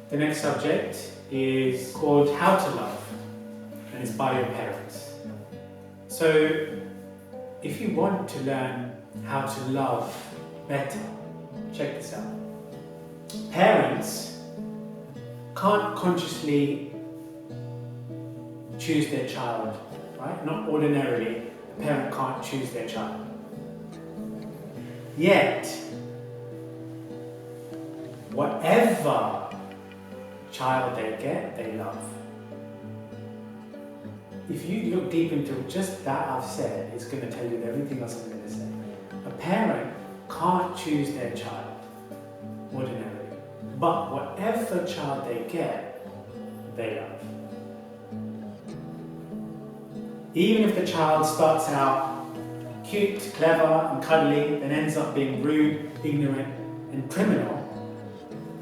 The next subject is called How to Love, and it's by your parents. So, if you want to learn how to love better, check this out. Parents can't consciously choose their child, right? Not ordinarily, a parent can't choose their child. Yet, whatever child they get, they love. If you look deep into just that I've said, it's going to tell you everything else I'm going to say. A parent can't choose their child ordinarily, but whatever child they get, they love. Even if the child starts out cute, clever and cuddly, then ends up being rude, ignorant and criminal,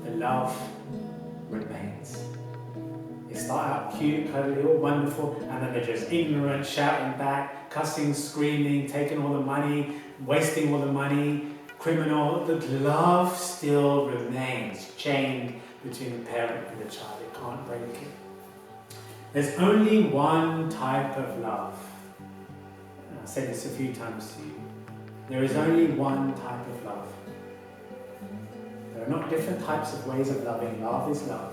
the love remains. They start out cute, cuddly, all wonderful, and then they're just ignorant, shouting back, cussing, screaming, taking all the money, wasting all the money, criminal. The love still remains chained between the parent and the child. It can't break it. There's only one type of love. And I've said this a few times to you. There is only one type of love. There are not different types of ways of loving. Love is love.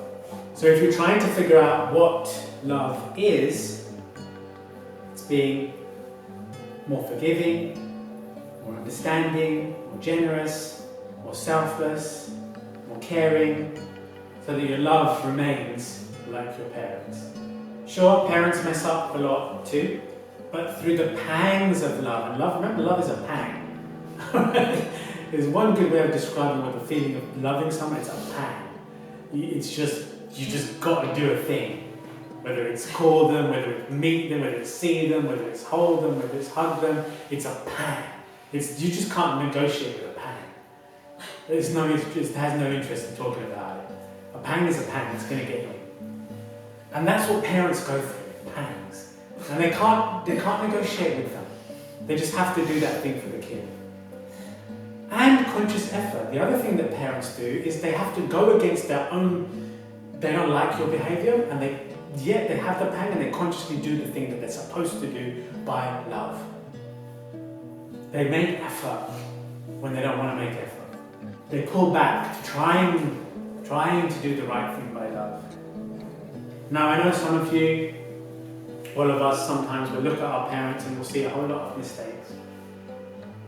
So if you're trying to figure out what love is, it's being more forgiving, more understanding, more generous, more selfless, more caring, so that your love remains like your parents. Sure, parents mess up a lot too, but through the pangs of love, and love, remember, love is a pang. There's one good way of describing what the feeling of loving someone, it's a pang. It's just, you just got to do a thing. Whether it's call them, whether it's meet them, whether it's see them, whether it's hold them, whether it's hug them, it's a pang. You just can't negotiate with a pang. It has no interest in talking about it. A pang is a pang, it's going to get you. And that's what parents go through, pangs. And they can't negotiate with them. They just have to do that thing for the kid. And conscious effort. The other thing that parents do is they have to go against their own, they don't like your behavior, and yet they have the pang and they consciously do the thing that they're supposed to do by love. They make effort when they don't want to make effort. They pull back, trying to do the right thing by love. Now I know some of you, all of us, sometimes will look at our parents and we'll see a whole lot of mistakes.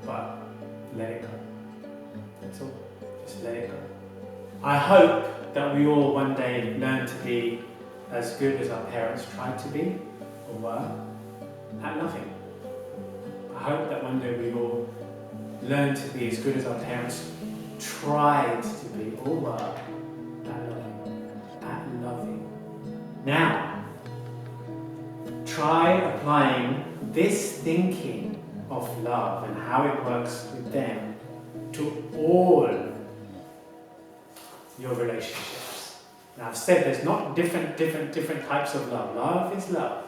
But let it go. That's all. Just let it go. I hope that we all one day learn to be as good as our parents tried to be or were at loving. I hope that one day we all learn to be as good as our parents tried to be or were at loving. Now, try applying this thinking of love and how it works with them to all your relationships. Now I've said there's not different types of love. Love is love.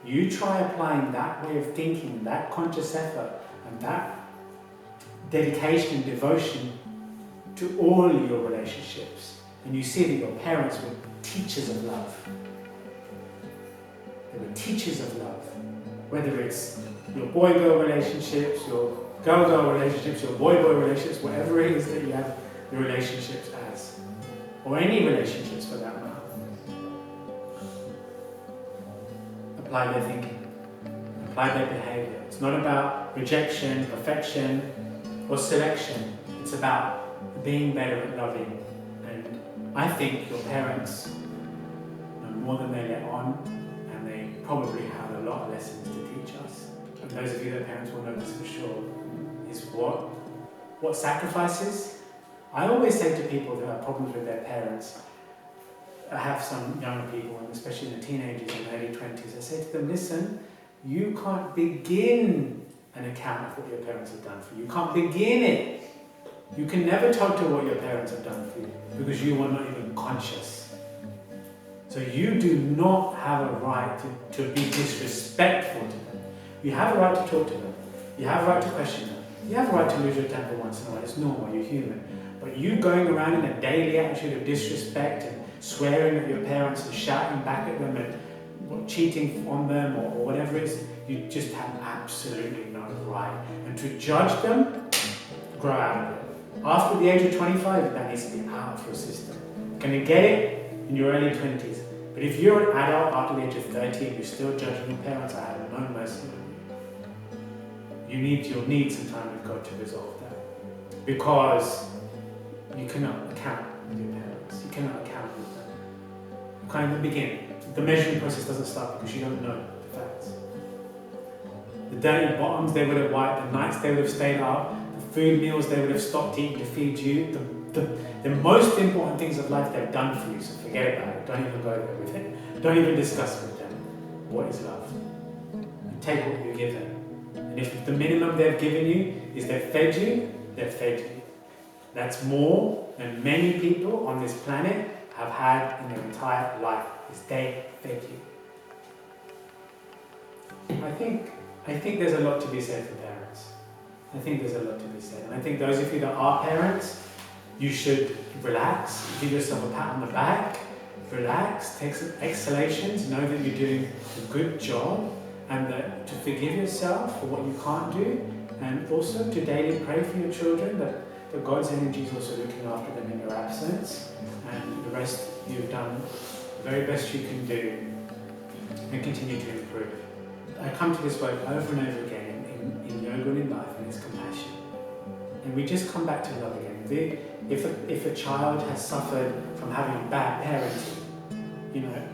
You try applying that way of thinking, that conscious effort, and that dedication and devotion to all your relationships. And you see that your parents were teachers of love. They were teachers of love. Whether it's your boy-girl relationships, your girl-girl relationships, your boy-boy relationships, whatever it is that you have your relationships as. Or any relationships for that matter. Apply their thinking. Apply their behavior. It's not about rejection, perfection, or selection. It's about being better at loving. And I think your parents know more than they let on, and they probably have a lot of lessons to teach us. And those of you that are parents will know this for sure, is what sacrifices. I always say to people who have problems with their parents, I have some young people, and especially the teenagers and early 20s, I say to them, listen, you can't begin an account of what your parents have done for you. You can't begin it. You can never total what your parents have done for you because you are not even conscious. So you do not have a right to be disrespectful to them. You have a right to talk to them. You have a right to question them. You have a right to lose your temper once in a while. It's normal, you're human. But you going around in a daily attitude of disrespect swearing at your parents and shouting back at them and cheating on them or whatever it is, you just have absolutely no right. And to judge them, grow out of it. After the age of 25, that needs to be out of your system. Can you get it in your early 20s? But if you're an adult after the age of 30 and you're still judging your parents, I have no mercy on you. You'll need some time with God to resolve that. Because you cannot account with your parents. You cannot account with them. You can't even begin. The measuring process doesn't start because you don't know the facts. The dirty bottoms they would have wiped, the nights they would have stayed up, the food meals they would have stopped eating to feed you, the most important things of life they've done for you, so forget about it. Don't even go there with it. Don't even discuss with them what is love. You take what you give them. And if the minimum they've given you is they've fed you, they've fed you. That's more than many people on this planet have had in their entire life, is they fed you. I think there's a lot to be said for parents. I think there's a lot to be said. And I think those of you that are parents, you should relax, give yourself a pat on the back, relax, take some exhalations, know that you're doing a good job, and that to forgive yourself for what you can't do, and also to daily pray for your children that God's energy is also looking after them in your absence, and the rest you've done the very best you can do, and continue to improve. I come to this word over and over again in yoga and in life, and it's compassion. And we just come back to love again. If a child has suffered from having bad parenting,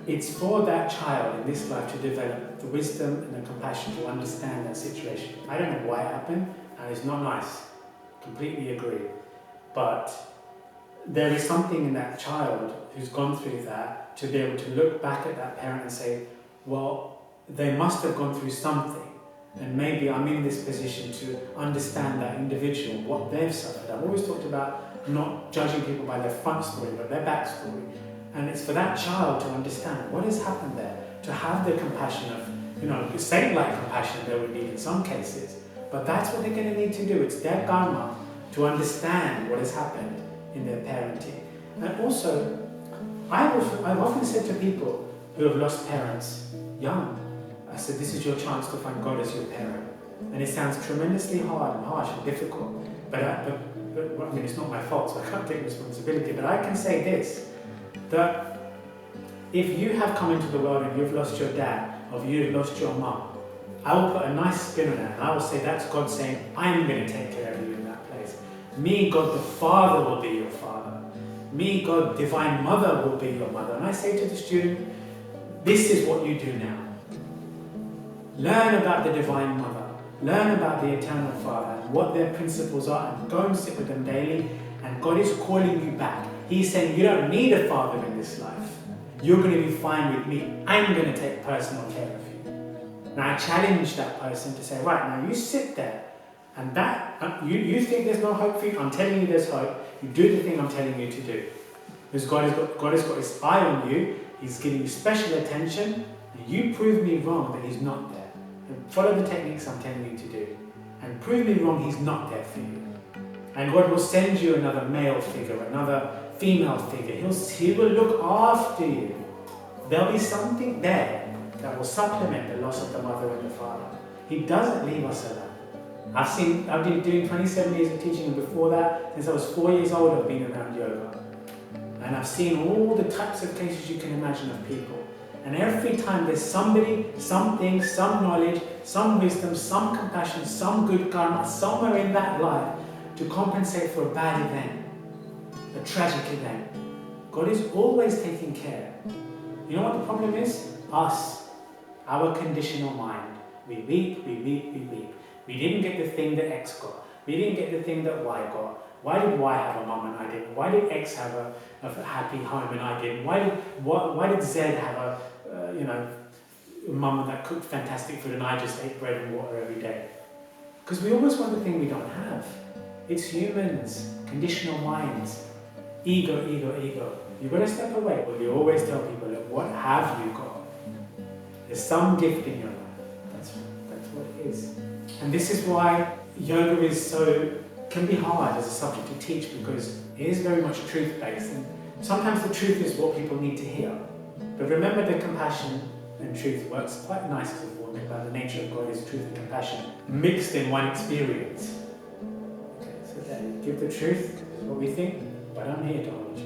it's for that child in this life to develop the wisdom and the compassion to understand that situation. I don't know why it happened, and it's not nice. Completely agree. But there is something in that child who's gone through that to be able to look back at that parent and say, well, they must have gone through something. And maybe I'm in this position to understand that individual, what they've suffered. I've always talked about not judging people by their front story, but their back story. And it's for that child to understand what has happened there, to have the compassion of, saint-like compassion they would need in some cases. But that's what they're going to need to do. It's their karma to understand what has happened in their parenting. And also, I've often said to people who have lost parents young, I said, this is your chance to find God as your parent. And it sounds tremendously hard and harsh and difficult, but it's not my fault, so I can't take responsibility. But I can say this, that if you have come into the world and you've lost your dad, or you've lost your mum, I will put a nice spin on that, and I will say that's God saying, I'm going to take care of you in that place. Me, God the Father, will be your father. Me, God, Divine Mother, will be your mother. And I say to the student, this is what you do now. Learn about the Divine Mother. Learn about the Eternal Father and what their principles are, and go and sit with them daily. And God is calling you back. He's saying you don't need a father in this life. You're going to be fine with me. I'm going to take personal care of you. Now I challenge that person to say, right, now you sit there, and that you think there's no hope for you. I'm telling you there's hope. You do the thing I'm telling you to do. Because God has got his eye on you. He's giving you special attention. And you prove me wrong that he's not there. And follow the techniques I'm telling you to do. And prove me wrong he's not there for you. And God will send you another male figure, another female figure. He will look after you. There'll be something there that will supplement the loss of the mother and the father. He doesn't leave us alone. I've been doing 27 years of teaching, and before that, since I was 4 years old, I've been around yoga. And I've seen all the types of cases you can imagine of people. And every time there's somebody, something, some knowledge, some wisdom, some compassion, some good karma, somewhere in that life to compensate for a bad event, a tragic event. God is always taking care. You know what the problem is? Us, our conditional mind. We weep, we weep, we weep. We didn't get the thing that X got. We didn't get the thing that Y got. Why did Y have a mum and I didn't? Why did X have a happy home and I didn't? Why did Z have a mum that cooked fantastic food and I just ate bread and water every day? Because we always want the thing we don't have. It's humans, conditional minds, ego, ego, ego. You've got to step away. Well, you always tell people, look, what have you got? There's some gift in your life. That's what it is. And this is why yoga can be hard as a subject to teach, because it is very much truth-based. And sometimes the truth is what people need to hear. But remember that compassion and truth works quite nicely about the nature of God is truth and compassion mixed in one experience. Okay, so then give the truth, what we think, but I'm here to hold you.